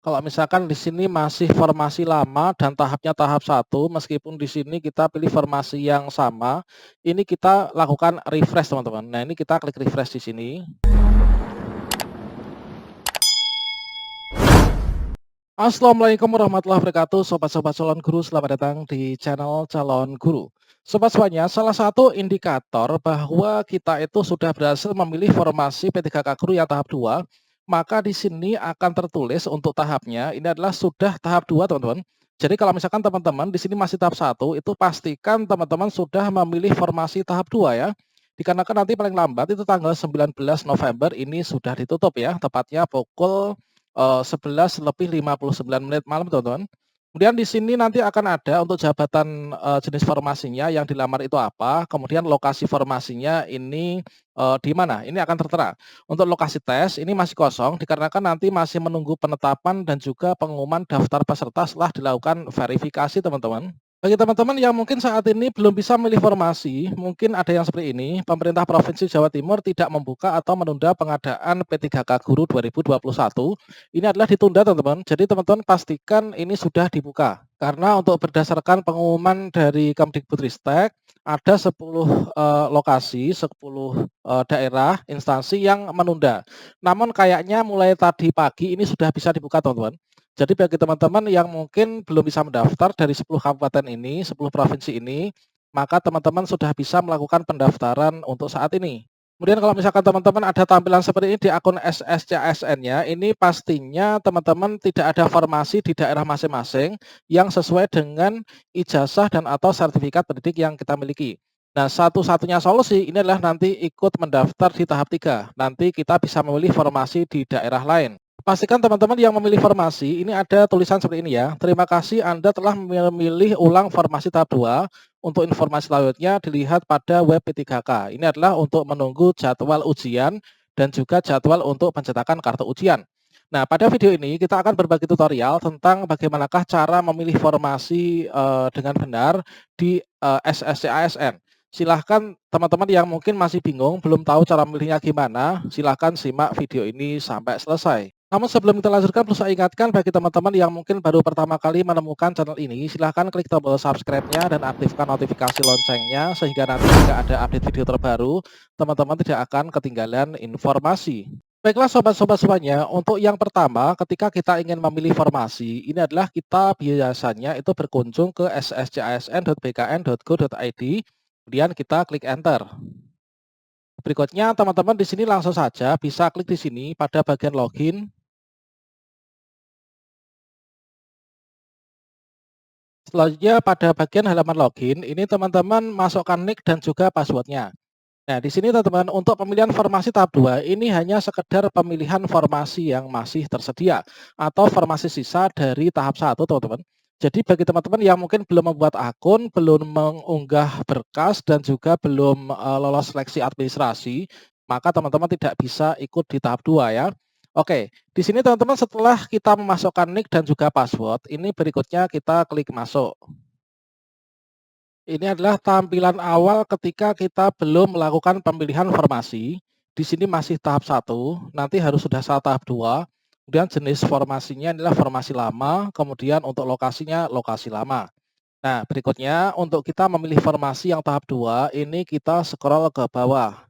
Kalau misalkan di sini masih formasi lama dan tahapnya tahap satu, meskipun di sini kita pilih formasi yang sama, ini kita lakukan refresh teman-teman. Nah, ini kita klik refresh di sini. Assalamualaikum warahmatullahi wabarakatuh, sobat-sobat calon guru, selamat datang di channel Calon Guru. Sobat semuanya, salah satu indikator bahwa kita itu sudah berhasil memilih formasi P3K Guru yang tahap 2, maka di sini akan tertulis untuk tahapnya, ini adalah sudah tahap 2, teman-teman. Jadi kalau misalkan teman-teman di sini masih tahap 1, itu pastikan teman-teman sudah memilih formasi tahap 2 ya. Dikarenakan nanti paling lambat itu tanggal 19 November ini sudah ditutup ya, tepatnya pukul 11 lebih 59 menit malam, teman-teman. Kemudian di sini nanti akan ada untuk jabatan, jenis formasinya yang dilamar itu apa, kemudian lokasi formasinya ini, di mana, ini akan tertera. Untuk lokasi tes ini masih kosong dikarenakan nanti masih menunggu penetapan dan juga pengumuman daftar peserta setelah dilakukan verifikasi, teman-teman. Bagi teman-teman yang mungkin saat ini belum bisa memilih formasi, mungkin ada yang seperti ini, pemerintah Provinsi Jawa Timur tidak membuka atau menunda pengadaan P3K Guru 2021. Ini adalah ditunda, teman-teman. Jadi teman-teman pastikan ini sudah dibuka. Karena untuk berdasarkan pengumuman dari Kemdikbudristek, ada 10 lokasi, 10 daerah, instansi yang menunda. Namun kayaknya mulai tadi pagi ini sudah bisa dibuka, teman-teman. Jadi bagi teman-teman yang mungkin belum bisa mendaftar dari 10 kabupaten ini, 10 provinsi ini, maka teman-teman sudah bisa melakukan pendaftaran untuk saat ini. Kemudian kalau misalkan teman-teman ada tampilan seperti ini di akun SSCASN-nya, ini pastinya teman-teman tidak ada formasi di daerah masing-masing yang sesuai dengan ijazah dan atau sertifikat pendidik yang kita miliki. Nah, satu-satunya solusi ini adalah nanti ikut mendaftar di tahap 3. Nanti kita bisa memilih formasi di daerah lain. Pastikan teman-teman yang memilih formasi, ini ada tulisan seperti ini ya. Terima kasih Anda telah memilih ulang formasi tahap 2. Untuk informasi selanjutnya dilihat pada web P3K. Ini adalah untuk menunggu jadwal ujian dan juga jadwal untuk pencetakan kartu ujian. Nah, pada video ini kita akan berbagi tutorial tentang bagaimanakah cara memilih formasi dengan benar di SSCASN. Silahkan teman-teman yang mungkin masih bingung, belum tahu cara memilihnya gimana, silahkan simak video ini sampai selesai. Namun sebelum kita lanjutkan, perlu saya ingatkan bagi teman-teman yang mungkin baru pertama kali menemukan channel ini, silahkan klik tombol subscribe-nya dan aktifkan notifikasi loncengnya, sehingga nanti jika ada update video terbaru, teman-teman tidak akan ketinggalan informasi. Baiklah sobat-sobat semuanya, untuk yang pertama ketika kita ingin memilih formasi, ini adalah kita biasanya itu berkunjung ke sscsn.bkn.go.id, kemudian kita klik enter. Berikutnya teman-teman di sini langsung saja bisa klik di sini pada bagian login. Selanjutnya pada bagian halaman login, ini teman-teman masukkan nick dan juga passwordnya. Nah, di sini teman-teman untuk pemilihan formasi tahap 2 ini hanya sekedar pemilihan formasi yang masih tersedia atau formasi sisa dari tahap 1, teman-teman. Jadi bagi teman-teman yang mungkin belum membuat akun, belum mengunggah berkas dan juga belum lolos seleksi administrasi, maka teman-teman tidak bisa ikut di tahap 2 ya. Oke, di sini teman-teman setelah kita memasukkan nick dan juga password, ini berikutnya kita klik masuk. Ini adalah tampilan awal ketika kita belum melakukan pemilihan formasi. Di sini masih tahap 1, nanti harus sudah saat tahap 2. Kemudian jenis formasinya adalah formasi lama, kemudian untuk lokasinya lokasi lama. Nah, berikutnya untuk kita memilih formasi yang tahap 2, ini kita scroll ke bawah.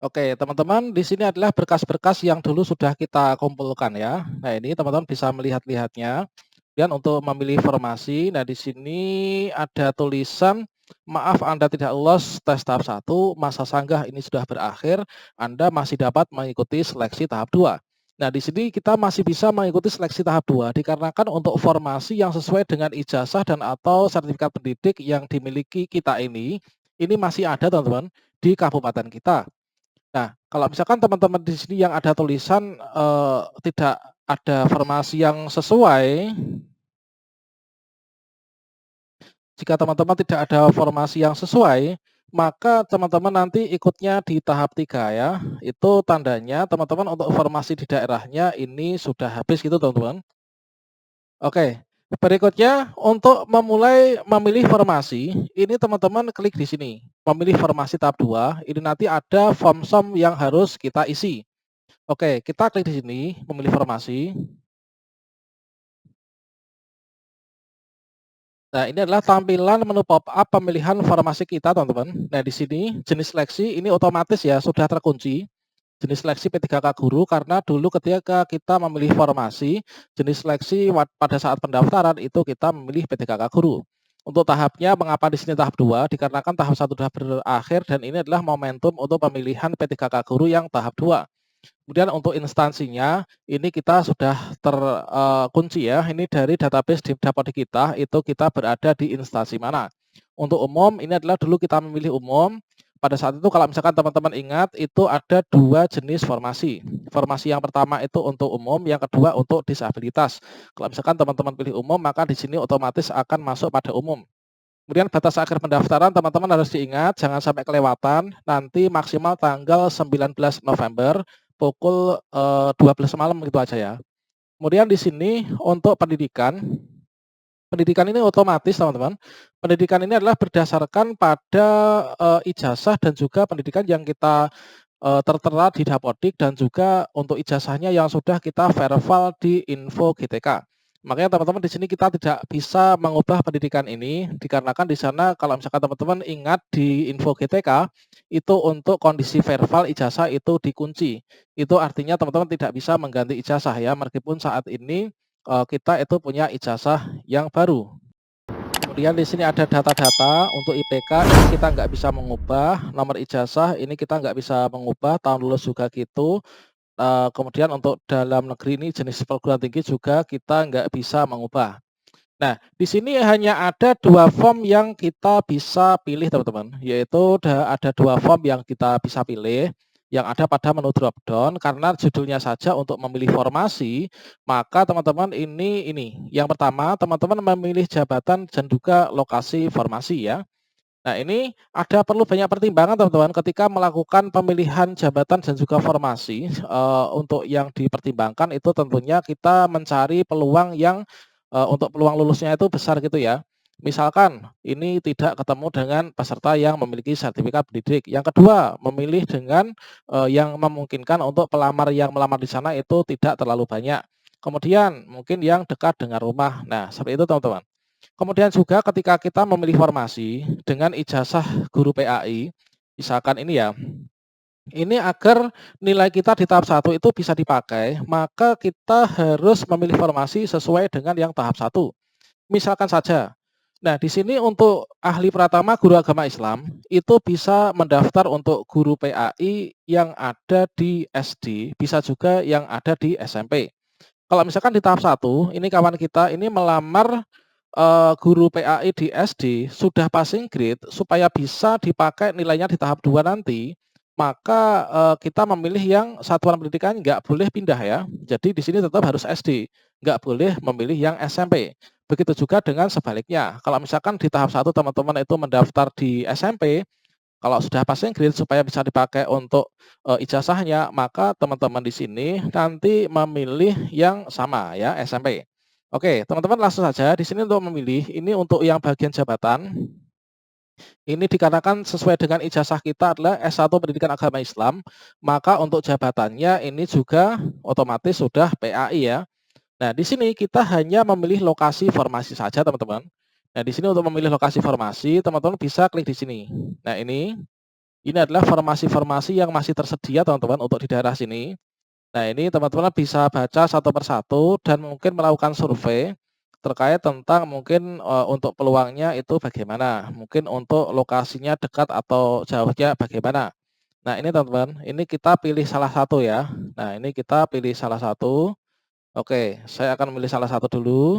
Oke, teman-teman, di sini adalah berkas-berkas yang dulu sudah kita kumpulkan ya. Nah, ini teman-teman bisa melihat-lihatnya. Dan untuk memilih formasi, nah di sini ada tulisan, maaf Anda tidak lolos tes tahap 1, masa sanggah ini sudah berakhir, Anda masih dapat mengikuti seleksi tahap 2. Nah, di sini kita masih bisa mengikuti seleksi tahap 2 dikarenakan untuk formasi yang sesuai dengan ijazah dan atau sertifikat pendidik yang dimiliki kita ini masih ada, teman-teman, di kabupaten kita. Nah, kalau misalkan teman-teman di sini yang ada tulisan tidak ada formasi yang sesuai, jika teman-teman tidak ada formasi yang sesuai, maka teman-teman nanti ikutnya di tahap 3 ya. Itu tandanya teman-teman untuk formasi di daerahnya ini sudah habis gitu, teman-teman. Oke, berikutnya untuk memulai memilih formasi, ini teman-teman klik di sini, memilih formasi tahap 2, ini nanti ada form yang harus kita isi. Oke, kita klik di sini, memilih formasi. Nah, ini adalah tampilan menu pop-up pemilihan formasi kita, teman-teman. Nah, di sini jenis seleksi ini otomatis ya sudah terkunci. Jenis seleksi P3K Guru karena dulu ketika kita memilih formasi, jenis seleksi pada saat pendaftaran itu kita memilih P3K Guru. Untuk tahapnya mengapa di sini tahap 2? Dikarenakan tahap 1 sudah berakhir dan ini adalah momentum untuk pemilihan P3K Guru yang tahap 2. Kemudian untuk instansinya, ini kita sudah terkunci ya, ini dari database di Dapodik kita, itu kita berada di instansi mana. Untuk umum, ini adalah dulu kita memilih umum, pada saat itu kalau misalkan teman-teman ingat, itu ada 2 jenis formasi. Formasi yang pertama itu untuk umum, yang kedua untuk disabilitas. Kalau misalkan teman-teman pilih umum, maka di sini otomatis akan masuk pada umum. Kemudian batas akhir pendaftaran teman-teman harus diingat, jangan sampai kelewatan, nanti maksimal tanggal 19 November pukul 12 malam gitu aja ya. Kemudian di sini untuk pendidikan, pendidikan ini otomatis teman-teman, pendidikan ini adalah berdasarkan pada ijazah dan juga pendidikan yang kita tertera di Dapodik dan juga untuk ijazahnya yang sudah kita verify di info GTK. Makanya teman-teman di sini kita tidak bisa mengubah pendidikan ini dikarenakan di sana kalau misalkan teman-teman ingat di info GTK itu untuk kondisi verbal ijazah itu dikunci. Itu artinya teman-teman tidak bisa mengganti ijazah ya meskipun saat ini kita itu punya ijazah yang baru. Kemudian di sini ada data-data untuk IPK ini kita nggak bisa mengubah, nomor ijazah ini kita nggak bisa mengubah, tahun lulus juga gitu. Kemudian untuk dalam negeri ini jenis perguruan tinggi juga kita nggak bisa mengubah. Nah, di sini hanya ada 2 form yang kita bisa pilih teman-teman, yaitu ada 2 form yang kita bisa pilih, yang ada pada menu drop down karena judulnya saja untuk memilih formasi, maka teman-teman ini, yang pertama teman-teman memilih jabatan dan juga lokasi formasi ya. Nah, ini ada perlu banyak pertimbangan teman-teman ketika melakukan pemilihan jabatan dan juga formasi, untuk yang dipertimbangkan itu tentunya kita mencari peluang yang, untuk peluang lulusnya itu besar gitu ya. Misalkan ini tidak ketemu dengan peserta yang memiliki sertifikat pendidik. Yang kedua, memilih dengan, yang memungkinkan untuk pelamar yang melamar di sana itu tidak terlalu banyak. Kemudian mungkin yang dekat dengan rumah. Nah, seperti itu teman-teman. Kemudian juga ketika kita memilih formasi dengan ijazah guru PAI, misalkan ini ya, ini agar nilai kita di tahap 1 itu bisa dipakai, maka kita harus memilih formasi sesuai dengan yang tahap 1. Misalkan saja, nah di sini untuk ahli pratama guru agama Islam, itu bisa mendaftar untuk guru PAI yang ada di SD, bisa juga yang ada di SMP. Kalau misalkan di tahap 1, ini kawan kita ini melamar guru PAI di SD sudah passing grade supaya bisa dipakai nilainya di tahap 2 nanti, maka, kita memilih yang satuan pendidikan nggak boleh pindah ya. Jadi di sini tetap harus SD, nggak boleh memilih yang SMP. Begitu juga dengan sebaliknya, kalau misalkan di tahap 1 teman-teman itu mendaftar di SMP, kalau sudah passing grade supaya bisa dipakai untuk, ijazahnya, maka teman-teman di sini nanti memilih yang sama ya, SMP. Oke, teman-teman langsung saja di sini untuk memilih, ini untuk yang bagian jabatan, ini dikarenakan sesuai dengan ijazah kita adalah S1 Pendidikan Agama Islam, maka untuk jabatannya ini juga otomatis sudah PAI ya. Nah, di sini kita hanya memilih lokasi formasi saja teman-teman. Nah, di sini untuk memilih lokasi formasi, teman-teman bisa klik di sini. Nah, ini adalah formasi-formasi yang masih tersedia teman-teman untuk di daerah sini. Nah, ini teman-teman bisa baca satu persatu dan mungkin melakukan survei terkait tentang mungkin, untuk peluangnya itu bagaimana, mungkin untuk lokasinya dekat atau jauhnya bagaimana. Nah, ini teman-teman, ini kita pilih salah satu ya. Nah, ini kita pilih salah satu. Oke, saya akan memilih salah satu dulu.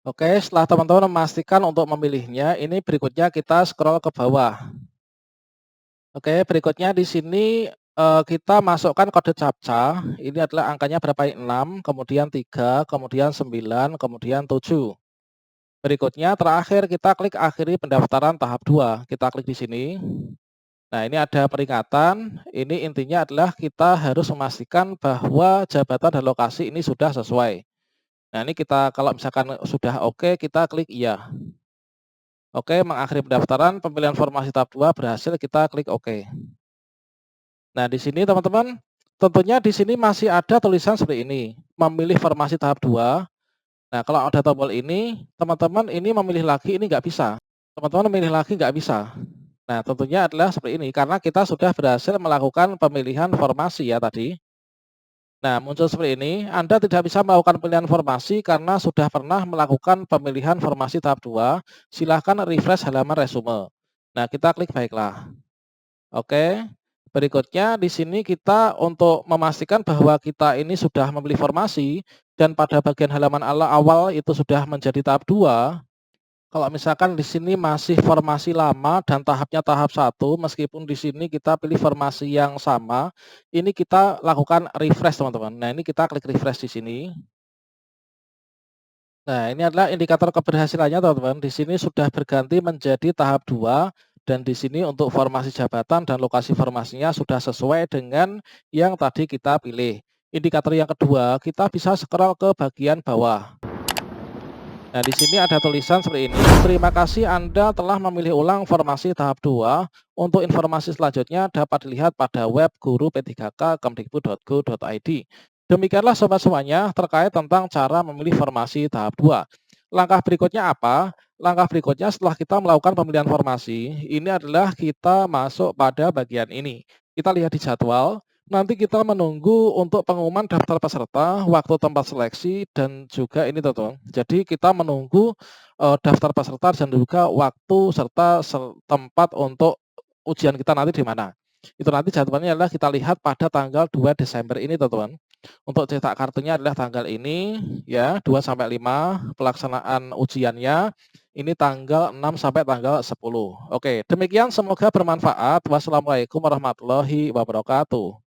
Oke, setelah teman-teman memastikan untuk memilihnya, ini berikutnya kita scroll ke bawah. Oke, berikutnya di sini, kita masukkan kode captcha, ini adalah angkanya berapa, 6, kemudian 3, kemudian 9, kemudian 7. Berikutnya terakhir kita klik akhiri pendaftaran tahap 2, kita klik di sini. Nah, ini ada peringatan, ini intinya adalah kita harus memastikan bahwa jabatan dan lokasi ini sudah sesuai. Nah, ini kita kalau misalkan sudah oke, kita klik iya. Oke, mengakhiri pendaftaran, pemilihan formasi tahap 2 berhasil, kita klik oke. Nah, di sini teman-teman, tentunya di sini masih ada tulisan seperti ini, memilih formasi tahap 2. Nah, kalau ada tombol ini, teman-teman ini memilih lagi ini nggak bisa. Teman-teman memilih lagi nggak bisa. Nah, tentunya adalah seperti ini, karena kita sudah berhasil melakukan pemilihan formasi ya tadi. Nah, muncul seperti ini, Anda tidak bisa melakukan pemilihan formasi karena sudah pernah melakukan pemilihan formasi tahap 2. Silahkan refresh halaman resume. Nah, kita klik baiklah. Oke. Berikutnya di sini kita untuk memastikan bahwa kita ini sudah memilih formasi dan pada bagian halaman awal itu sudah menjadi tahap 2. Kalau misalkan di sini masih formasi lama dan tahapnya tahap 1, meskipun di sini kita pilih formasi yang sama, ini kita lakukan refresh teman-teman. Nah, ini kita klik refresh di sini. Nah, ini adalah indikator keberhasilannya teman-teman. Di sini sudah berganti menjadi tahap 2 dan di sini untuk formasi jabatan dan lokasi formasinya sudah sesuai dengan yang tadi kita pilih. Indikator yang kedua, kita bisa scroll ke bagian bawah. Nah, di sini ada tulisan seperti ini. Terima kasih Anda telah memilih ulang formasi tahap 2. Untuk informasi selanjutnya dapat dilihat pada web guru p3k kemdikbud.go.id. Demikianlah sobat semuanya terkait tentang cara memilih formasi tahap 2. Langkah berikutnya apa? Langkah berikutnya setelah kita melakukan pemilihan formasi, ini adalah kita masuk pada bagian ini. Kita lihat di jadwal. Nanti kita menunggu untuk pengumuman daftar peserta, waktu tempat seleksi, dan juga ini teman-teman. Jadi kita menunggu, daftar peserta dan juga waktu serta tempat untuk ujian kita nanti di mana. Itu nanti jadwalnya adalah kita lihat pada tanggal 2 Desember ini teman-teman. Untuk cetak kartunya adalah tanggal ini ya, 2 sampai 5, pelaksanaan ujiannya ini tanggal 6 sampai tanggal 10. Oke, demikian semoga bermanfaat. Wassalamualaikum warahmatullahi wabarakatuh.